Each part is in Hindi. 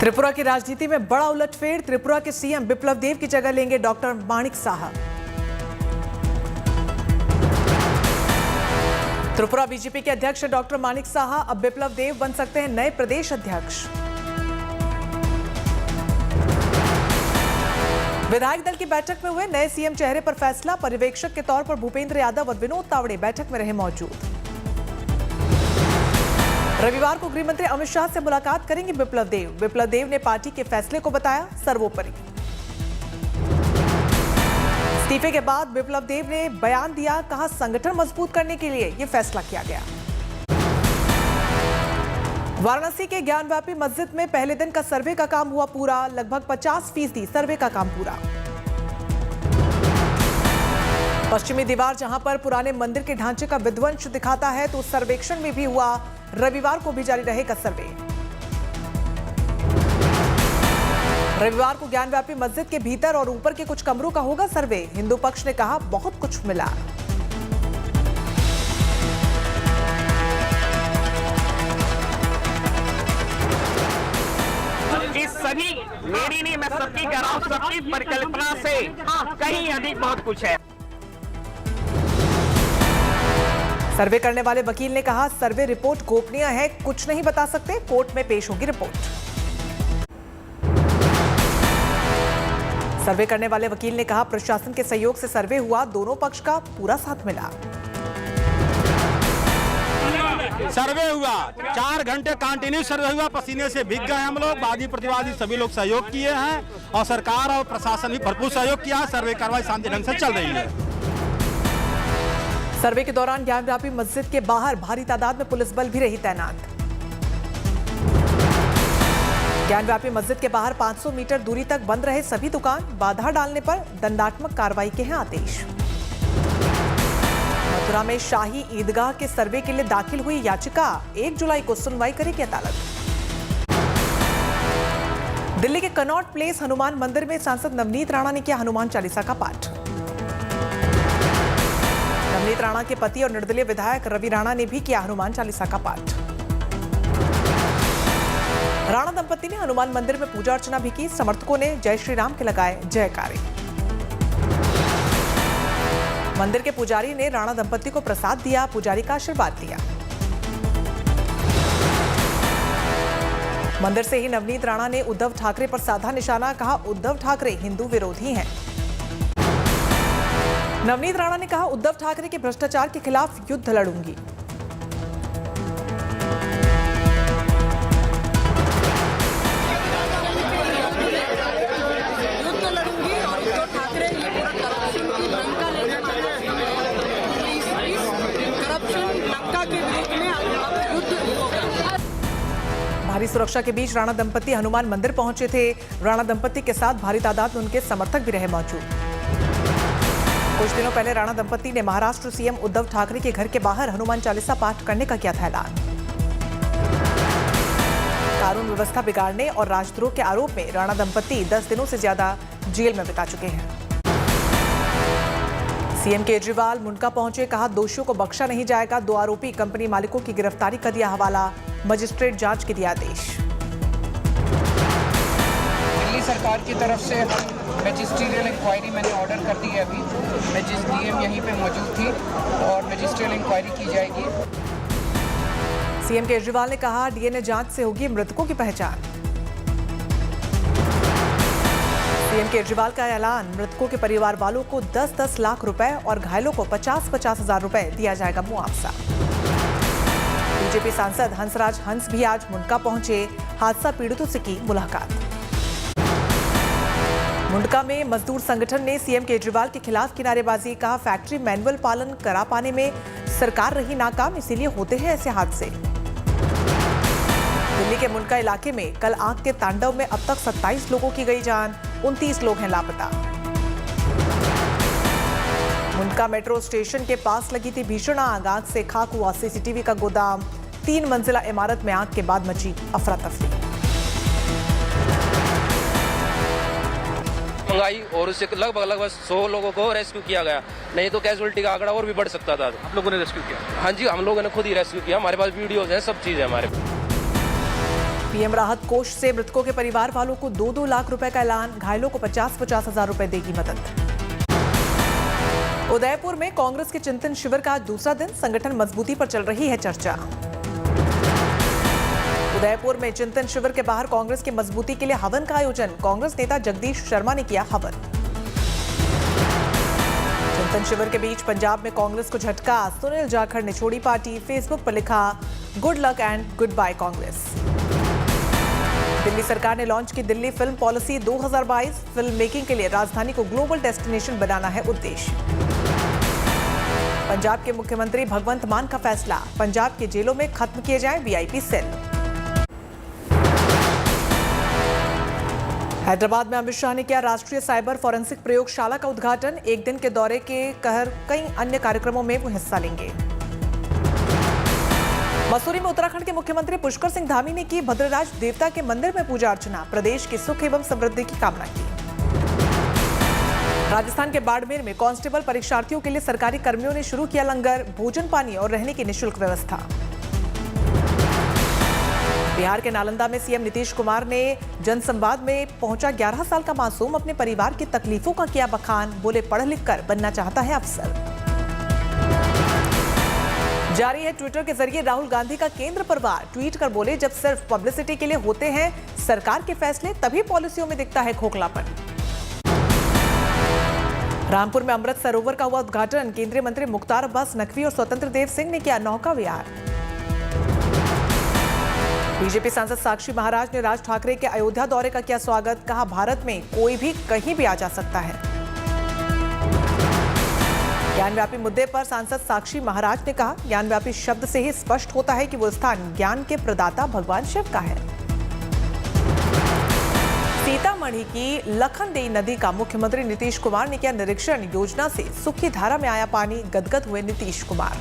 त्रिपुरा की राजनीति में बड़ा उलटफेर। त्रिपुरा के सीएम बिप्लब देब की जगह लेंगे डॉक्टर माणिक साहा। त्रिपुरा बीजेपी के अध्यक्ष डॉक्टर माणिक साहा अब बिप्लब देब बन सकते हैं नए प्रदेश अध्यक्ष। विधायक दल की बैठक में हुए नए सीएम चेहरे पर फैसला। पर्यवेक्षक के तौर पर भूपेंद्र यादव और विनोद तावड़े बैठक में रहे मौजूद। रविवार को गृह मंत्री अमित शाह से मुलाकात करेंगे बिप्लब देब। बिप्लब देब ने पार्टी के फैसले को बताया सर्वोपरि। इस्तीफे के बाद बिप्लब देब ने बयान दिया, कहा संगठन मजबूत करने के लिए यह फैसला किया गया। वाराणसी के ज्ञानव्यापी मस्जिद में पहले दिन का सर्वे का काम हुआ पूरा। लगभग 50% सर्वे का काम पूरा। पश्चिमी दीवार जहां पर पुराने मंदिर के ढांचे का विध्वंस दिखाता है, तो सर्वेक्षण में भी हुआ। रविवार को भी जारी रहेगा सर्वे। रविवार को ज्ञानव्यापी मस्जिद के भीतर और ऊपर के कुछ कमरों का होगा सर्वे। हिंदू पक्ष ने कहा बहुत कुछ मिला। इस सभी मेरी नहीं, मैं सबकी कह रहा हूं, सबकी परिकल्पना से कहीं अधिक बहुत कुछ है। सर्वे करने वाले वकील ने कहा सर्वे रिपोर्ट गोपनीय है, कुछ नहीं बता सकते, कोर्ट में पेश होगी रिपोर्ट। सर्वे करने वाले वकील ने कहा प्रशासन के सहयोग से सर्वे हुआ, दोनों पक्ष का पूरा साथ मिला। सर्वे हुआ, 4 घंटे कंटिन्यू सर्वे हुआ, पसीने से भीग गए हम लोग। वादी प्रतिवादी सभी लोग सहयोग किए हैं और सरकार और प्रशासन भी भरपूर सहयोग किया। सर्वे कार्रवाई शांति ढंग से चल रही है। सर्वे के दौरान ज्ञानव्यापी मस्जिद के बाहर भारी तादाद में पुलिस बल भी रही तैनात। ज्ञानव्यापी मस्जिद के बाहर 500 मीटर दूरी तक बंद रहे सभी दुकान। बाधा डालने पर दंडात्मक कार्रवाई के हैं आदेश। मथुरा में शाही ईदगाह के सर्वे के लिए दाखिल हुई याचिका, 1 जुलाई को सुनवाई करेगी अदालत। दिल्ली के कनॉट प्लेस हनुमान मंदिर में सांसद नवनीत राणा ने किया हनुमान चालीसा का पाठ। नवनीत राणा के पति और निर्दलीय विधायक रवि राणा ने भी किया हनुमान चालीसा का पाठ। राणा दंपति ने हनुमान मंदिर में पूजा अर्चना भी की। समर्थकों ने जय श्री राम के लगाए जयकारे। मंदिर के पुजारी ने राणा दंपति को प्रसाद दिया, पुजारी का आशीर्वाद दिया। मंदिर से ही नवनीत राणा ने उद्धव ठाकरे पर साधा निशाना, कहा उद्धव ठाकरे हिंदू विरोधी हैं। नवनीत राणा ने कहा उद्धव ठाकरे के भ्रष्टाचार के खिलाफ युद्ध लड़ूंगी। भारी सुरक्षा के बीच राणा दंपति हनुमान मंदिर पहुंचे थे। राणा दंपति के साथ भारी तादाद में उनके समर्थक भी रहे मौजूद। कुछ दिनों पहले राणा दंपति ने महाराष्ट्र सीएम उद्धव ठाकरे के घर के बाहर हनुमान चालीसा पाठ करने का किया था ऐलान। कानून व्यवस्था बिगाड़ने और राजद्रोह के आरोप में राणा दंपति 10 दिनों से ज्यादा जेल में बिता चुके हैं। सीएम केजरीवाल मुंडका पहुंचे, कहा दोषियों को बख्शा नहीं जाएगा। 2 आरोपी कंपनी मालिकों की गिरफ्तारी का दिया हवाला, मजिस्ट्रेट जांच के दिया आदेश। दिल्ली सरकार की तरफ से मैजिस्ट्रियल इंक्वायरी मैंने ऑर्डर कर दी है। अभी डीएम यहीं पे मौजूद थी और मैजिस्ट्रियल इंक्वायरी की जाएगी। सीएम केजरीवाल ने कहा डीएनए जांच से होगी मृतकों की पहचान। सीएम केजरीवाल का ऐलान, मृतकों के परिवार वालों को 10-10 लाख रुपए और घायलों को 50-50 हजार रुपए दिया जाएगा मुआवजा। बीजेपी सांसद हंसराज हंस भी आज मुंडका पहुंचे, हादसा पीड़ितों से की मुलाकात। मुंडका में मजदूर संगठन ने सीएम केजरीवाल के खिलाफ किनारेबाजी, कहा फैक्ट्री मैनुअल पालन करा पाने में सरकार रही नाकाम, इसीलिए होते हैं ऐसे हादसे। दिल्ली के मुंडका इलाके में कल आग के तांडव में अब तक 27 लोगों की गई जान, 29 लोग हैं लापता। मुंडका मेट्रो स्टेशन के पास लगी थी भीषण आग, आग से खाक हुआ सीसीटीवी का गोदाम। 3 मंजिला इमारत में आग के बाद मची अफरा तफरी। मंगाई और उससे लगभग 100 लोगों को रेस्क्यू किया गया, नहीं तो कैजुअलिटी का आंकड़ा और भी बढ़ सकता था। आप लोगों ने रेस्क्यू किया? हाँ जी, हम लोगों ने खुद ही रेस्क्यू किया, हमारे पास वीडियोज हैं, सब चीज़ है हमारे पास। पीएम राहत कोष से मृतकों के परिवार वालों को 2-2 लाख रुपए का ऐलान, घायलों को 50-50 हजार रुपए देगी मदद। उदयपुर में कांग्रेस के चिंतन शिविर का आज दूसरा दिन, संगठन मजबूती पर चल रही है चर्चा। उदयपुर में चिंतन शिविर के बाहर कांग्रेस की मजबूती के लिए हवन का आयोजन, कांग्रेस नेता जगदीश शर्मा ने किया हवन। चिंतन शिविर के बीच पंजाब में कांग्रेस को झटका, सुनील जाखड़ ने छोड़ी पार्टी, फेसबुक पर लिखा good luck and goodbye Congress. Delhi सरकार ने लॉन्च की Delhi film policy 2022, film making के लिए राजधानी को ग्लोबल डेस्टिनेशन बनाना है उद्देश्य। पंजाब के मुख्यमंत्री भगवंत मान का फैसला, पंजाब की जेलों में खत्म किए जाएं वीआईपी सेल। हैदराबाद में अमित शाह ने किया राष्ट्रीय साइबर फॉरेंसिक प्रयोगशाला का उद्घाटन, एक दिन के दौरे के कई अन्य कार्यक्रमों में वो हिस्सा लेंगे। मसूरी में उत्तराखंड के मुख्यमंत्री पुष्कर सिंह धामी ने की भद्रराज देवता के मंदिर में पूजा अर्चना, प्रदेश की सुख एवं समृद्धि की कामना की। राजस्थान के बाड़मेर में कांस्टेबल परीक्षार्थियों के लिए सरकारी कर्मियों ने शुरू किया लंगर, भोजन पानी और रहने की निःशुल्क व्यवस्था। बिहार के नालंदा में सीएम नीतीश कुमार ने जनसंवाद में पहुंचा 11 साल का मासूम, अपने परिवार की तकलीफों का किया बखान, बोले पढ़ लिख कर बनना चाहता है अफसर। जारी है ट्विटर के जरिए राहुल गांधी का केंद्र पर वार, ट्वीट कर बोले जब सिर्फ पब्लिसिटी के लिए होते हैं सरकार के फैसले, तभी पॉलिसियों में दिखता है खोखलापन। रामपुर में अमृत सरोवर का हुआ उद्घाटन, केंद्रीय मंत्री मुख्तार अब्बास नकवी और स्वतंत्र देव सिंह ने किया नौका विहार। बीजेपी सांसद साक्षी महाराज ने राज ठाकरे के अयोध्या दौरे का किया स्वागत, कहा भारत में कोई भी कहीं भी आ जा सकता है। ज्ञानव्यापी मुद्दे पर सांसद साक्षी महाराज ने कहा, ज्ञानव्यापी शब्द से ही स्पष्ट होता है कि वो स्थान ज्ञान के प्रदाता भगवान शिव का है। सीतामढ़ी की लखनदेई नदी का मुख्यमंत्री नीतीश कुमार ने किया निरीक्षण, योजना से सुखी धारा में आया पानी, गदगद हुए नीतीश कुमार।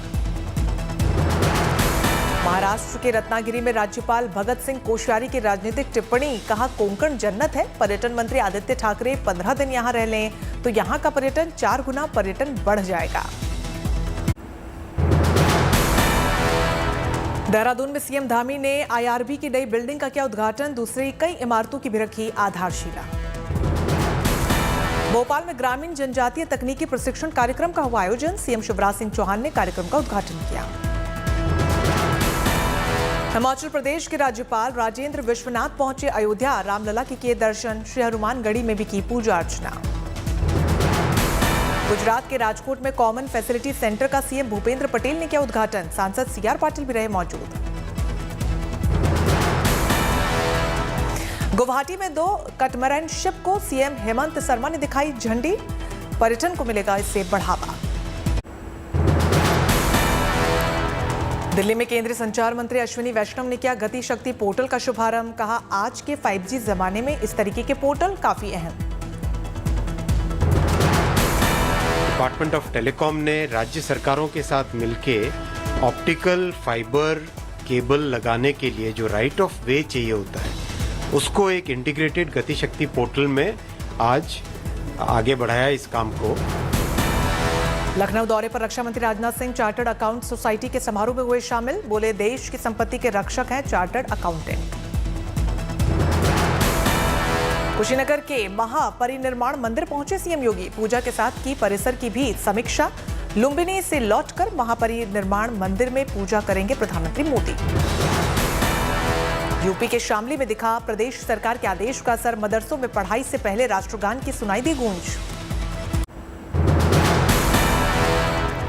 महाराष्ट्र के रत्नागिरी में राज्यपाल भगत सिंह कोश्यारी की राजनीतिक टिप्पणी, कहा कोंकण जन्नत है, पर्यटन मंत्री आदित्य ठाकरे 15 दिन यहां रह लें तो यहां का पर्यटन 4 गुना पर्यटन बढ़ जाएगा। देहरादून में सीएम धामी ने आईआरबी की नई बिल्डिंग का किया उद्घाटन, दूसरी कई इमारतों की भी रखी आधारशिला। भोपाल में ग्रामीण जनजातीय तकनीकी प्रशिक्षण कार्यक्रम का हुआ आयोजन, सीएम शिवराज सिंह चौहान ने कार्यक्रम का उद्घाटन किया। हिमाचल प्रदेश के राज्यपाल राजेंद्र विश्वनाथ पहुंचे अयोध्या, रामलला के किए दर्शन, श्री हनुमानगढ़ी में भी की पूजा अर्चना। गुजरात के राजकोट में कॉमन फैसिलिटी सेंटर का सीएम भूपेंद्र पटेल ने किया उद्घाटन, सांसद सीआर पाटिल भी रहे मौजूद। गुवाहाटी में 2 कटमरैन शिप को सीएम हेमंत शर्मा ने दिखाई झंडी, पर्यटन को मिलेगा इससे बढ़ावा। दिल्ली में केंद्रीय संचार मंत्री अश्विनी वैष्णव ने किया गति शक्ति पोर्टल का शुभारंभ, कहा आज के 5G जमाने में इस तरीके के पोर्टल काफी अहम। डिपार्टमेंट ऑफ टेलीकॉम ने राज्य सरकारों के साथ मिलके ऑप्टिकल फाइबर केबल लगाने के लिए जो राइट ऑफ वे चाहिए होता है, उसको एक इंटीग्रेटेड गति शक्ति पोर्टल में आज आगे बढ़ाया इस काम को। लखनऊ दौरे पर रक्षा मंत्री Rajnath Singh chartered account society के समारोह में हुए शामिल, बोले देश की संपत्ति के रक्षक हैं चार्टर्ड अकाउंटेंट। कुशीनगर के महापरिनिर्माण मंदिर पहुंचे सीएम योगी, पूजा के साथ की परिसर की भी समीक्षा, लुम्बिनी से लौटकर महापरिनिर्माण मंदिर में पूजा करेंगे प्रधानमंत्री मोदी। यूपी के शामली में दिखा प्रदेश सरकार के आदेश का असर, मदरसों में पढ़ाई से पहले राष्ट्रगान की सुनाई दी गूंज।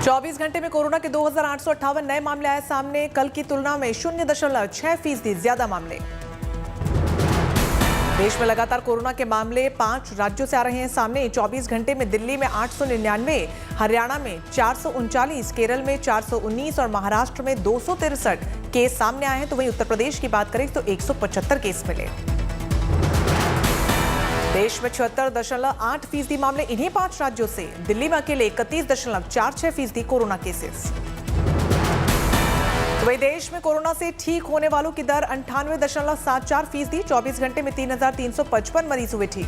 24 घंटे में कोरोना के 2858 नए मामले आए सामने, कल की तुलना में 0.6% ज्यादा मामले। देश में लगातार कोरोना के मामले 5 राज्यों से आ रहे हैं सामने। 24 घंटे में दिल्ली में 899, हरियाणा में 439, केरल में 419 और महाराष्ट्र में 263 केस सामने आए हैं। तो वहीं उत्तर प्रदेश की बात करें तो 175 केस मिले। देश में 76.8% मामले इन्हीं 5 राज्यों से, दिल्ली में अकेले 31.46% कोरोना केसेस। तो वही देश में कोरोना से ठीक होने वालों की दर 98.74%, 24 घंटे में 3,355 मरीज हुए ठीक।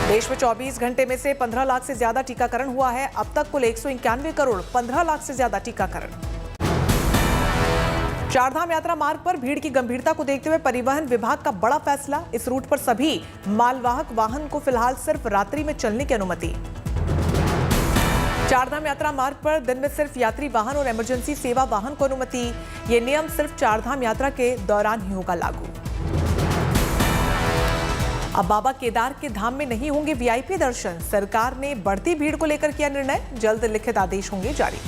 देश में 24 घंटे में से 15 लाख से ज्यादा टीकाकरण हुआ है, अब तक कुल 191 करोड़ 15 लाख से ज्यादा टीकाकरण। चारधाम यात्रा मार्ग पर भीड़ की गंभीरता को देखते हुए परिवहन विभाग का बड़ा फैसला। इस रूट पर सभी मालवाहक वाहन को फिलहाल सिर्फ रात्रि में चलने की अनुमति। चारधाम यात्रा मार्ग पर दिन में सिर्फ यात्री वाहन और इमरजेंसी सेवा वाहन को अनुमति। ये नियम सिर्फ चारधाम यात्रा के दौरान ही होगा लागू। अब बाबा केदार के धाम में नहीं होंगे वीआईपी दर्शन। सरकार ने बढ़ती भीड़ को लेकर किया निर्णय, जल्द लिखित आदेश होंगे जारी।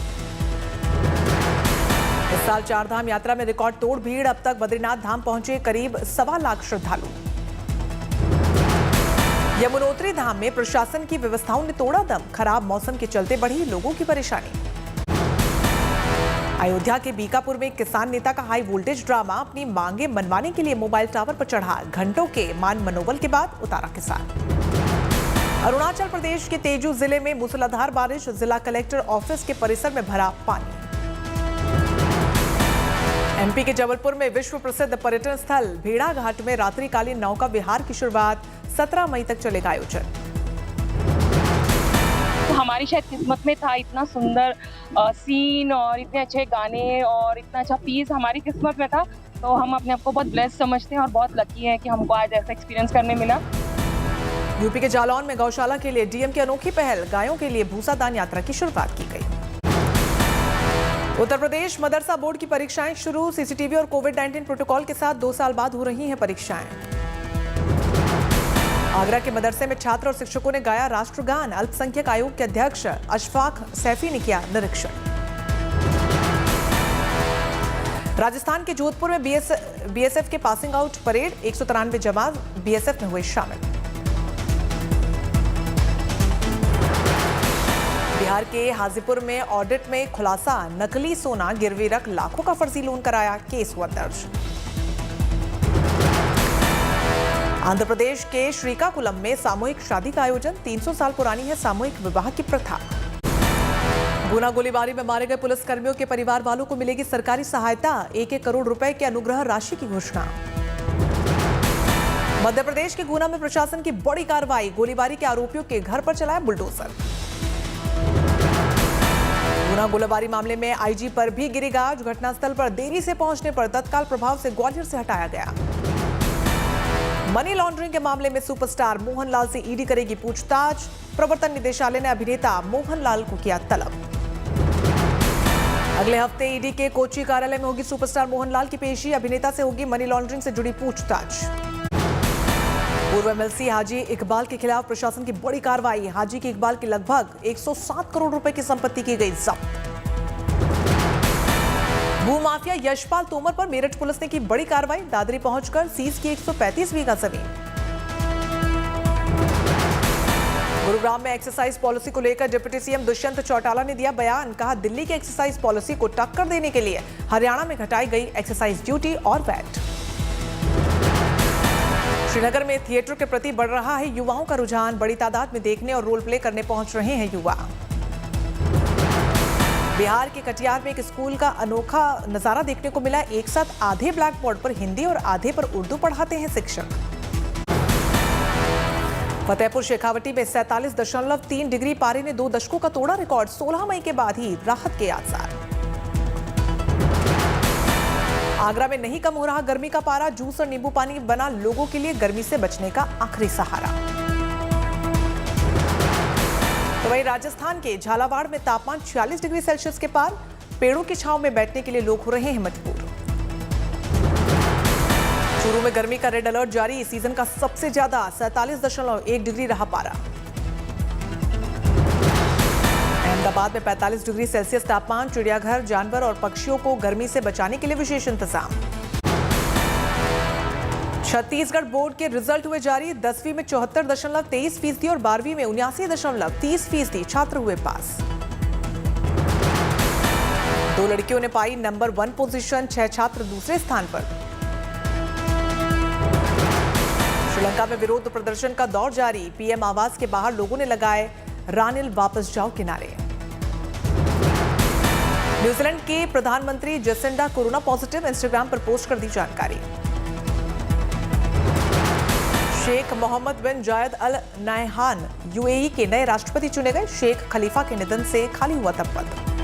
इस साल चारधाम यात्रा में रिकॉर्ड तोड़ भीड़। अब तक बद्रीनाथ धाम पहुंचे करीब 1.25 लाख श्रद्धालु। यमुनोत्री धाम में प्रशासन की व्यवस्थाओं ने तोड़ा दम। खराब मौसम के चलते बढ़ी लोगों की परेशानी। अयोध्या के बीकापुर में किसान नेता का हाई वोल्टेज ड्रामा। अपनी मांगे मनवाने के लिए मोबाइल टावर पर चढ़ा। घंटों के मान मनोबल के बाद उतारा किसान। अरुणाचल प्रदेश के तेजू जिले में मूसलाधार बारिश। जिला कलेक्टर ऑफिस के परिसर में भरा पानी। एमपी के जबलपुर में विश्व प्रसिद्ध पर्यटन स्थल भेड़ा घाट में रात्रिकालीन नौका विहार की शुरुआत। 17 मई तक चलेगा आयोजन। तो हमारी शायद किस्मत में था इतना सुंदर सीन और इतने अच्छे गाने और इतना अच्छा पीस हमारी किस्मत में था। तो हम अपने आप को बहुत ब्लेस्ड समझते हैं और बहुत लकी हैं कि हमको आज ऐसा एक्सपीरियंस करने मिला। यूपी के जालौन में गौशाला के लिए डीएम की अनोखी पहल। गायों के लिए भूसा दान यात्रा की शुरुआत की गई। उत्तर प्रदेश मदरसा बोर्ड की परीक्षाएं शुरू। सीसीटीवी और कोविड-19 प्रोटोकॉल के साथ 2 साल बाद हो रही हैं परीक्षाएं। आगरा के मदरसे में छात्र और शिक्षकों ने गाया राष्ट्रगान। अल्पसंख्यक आयोग के अध्यक्ष अशफाक सैफी ने किया निरीक्षण। राजस्थान के जोधपुर में बीएसएफ के पासिंग आउट परेड। 193 जवान बीएसएफ में हुए शामिल। बिहार के हाजीपुर में ऑडिट में खुलासा। नकली सोना गिरवी रख लाखों का फर्जी लोन कराया। केस हुआ दर्ज। आंध्र प्रदेश के श्रीकाकुलम में सामूहिक शादी का आयोजन। 300 साल पुरानी है सामूहिक विवाह की प्रथा। गुना गोलीबारी में मारे गए पुलिसकर्मियों के परिवार वालों को मिलेगी सरकारी सहायता। 1-1 करोड़ रुपए के अनुग्रह राशि की घोषणा। मध्य प्रदेश के गुना में प्रशासन की बड़ी कार्रवाई। गोलीबारी के आरोपियों के घर पर चलाया बुलडोजर। गुना गोलीबारी मामले में आईजी पर भी गिरी गाज। घटनास्थल पर देरी से पहुंचने पर तत्काल प्रभाव से ग्वालियर से हटाया गया। मनी लॉन्ड्रिंग के मामले में सुपरस्टार मोहनलाल से ईडी करेगी पूछताछ। प्रवर्तन निदेशालय ने अभिनेता मोहनलाल को किया तलब। अगले हफ्ते ईडी के कोची कार्यालय में होगी सुपरस्टार मोहनलाल की पेशी। अभिनेता से होगी मनी लॉन्ड्रिंग से जुड़ी पूछताछ। पूर्व एमएलसी हाजी इकबाल के खिलाफ प्रशासन की बड़ी कार्रवाई। हाजी की इकबाल की लगभग 107 करोड़ रुपए की संपत्ति की गई जब्त। भूमाफिया यशपाल तोमर पर मेरठ पुलिस ने की बड़ी कार्रवाई। दादरी पहुंचकर सीज की 135 बीघा जमीन। गुरुग्राम में एक्सरसाइज पॉलिसी को लेकर डिप्टी सीएम दुष्यंत चौटाला ने दिया बयान। कहा दिल्ली की एक्सरसाइज पॉलिसी को टक्कर देने के लिए हरियाणा में घटाई गई एक्सरसाइज ड्यूटी और वैट। श्रीनगर में थिएटर के प्रति बढ़ रहा है युवाओं का रुझान। बड़ी तादाद में देखने और रोल प्ले करने पहुंच रहे हैं युवा। बिहार के कटिहार में एक स्कूल का अनोखा नजारा देखने को मिला। एक साथ आधे ब्लैक बोर्ड पर हिंदी और आधे पर उर्दू पढ़ाते हैं शिक्षक। फतेहपुर शेखावटी में 47.3 डिग्री पारे ने 2 दशकों का तोड़ा रिकॉर्ड। 16 मई के बाद ही राहत के आसार। आगरा में नहीं कम हो रहा गर्मी का पारा। जूस और नींबू पानी बना लोगों के लिए गर्मी से बचने का आखिरी सहारा। तो वहीं राजस्थान के झालावाड़ में तापमान 46 डिग्री सेल्सियस के पार। पेड़ों की छांव में बैठने के लिए लोग हो रहे हैं मजबूर। चूरू में गर्मी का रेड अलर्ट जारी। इस सीजन का सबसे ज्यादा 47.1 डिग्री रहा पारा। अहमदाबाद में 45 डिग्री सेल्सियस तापमान। चिड़ियाघर जानवर और पक्षियों को गर्मी से बचाने के लिए विशेष इंतजाम। छत्तीसगढ़ बोर्ड के रिजल्ट हुए जारी। 10वीं में 74.23% और 12वीं में 79.30% छात्र हुए पास। 2 लड़कियों ने पाई नंबर 1 पोजीशन। 6 छात्र दूसरे स्थान पर। श्रीलंका में विरोध प्रदर्शन का दौर जारी। पीएम आवास के बाहर लोगों ने लगाए रानिल वापस जाओ के नारे। न्यूजीलैंड के प्रधानमंत्री जेसिंडा कोरोना पॉजिटिव। इंस्टाग्राम पर पोस्ट कर दी जानकारी। शेख मोहम्मद बिन जायद अल नाहयान यूएई के नए राष्ट्रपति चुने गए। शेख खलीफा के निधन से खाली हुआ तब पद।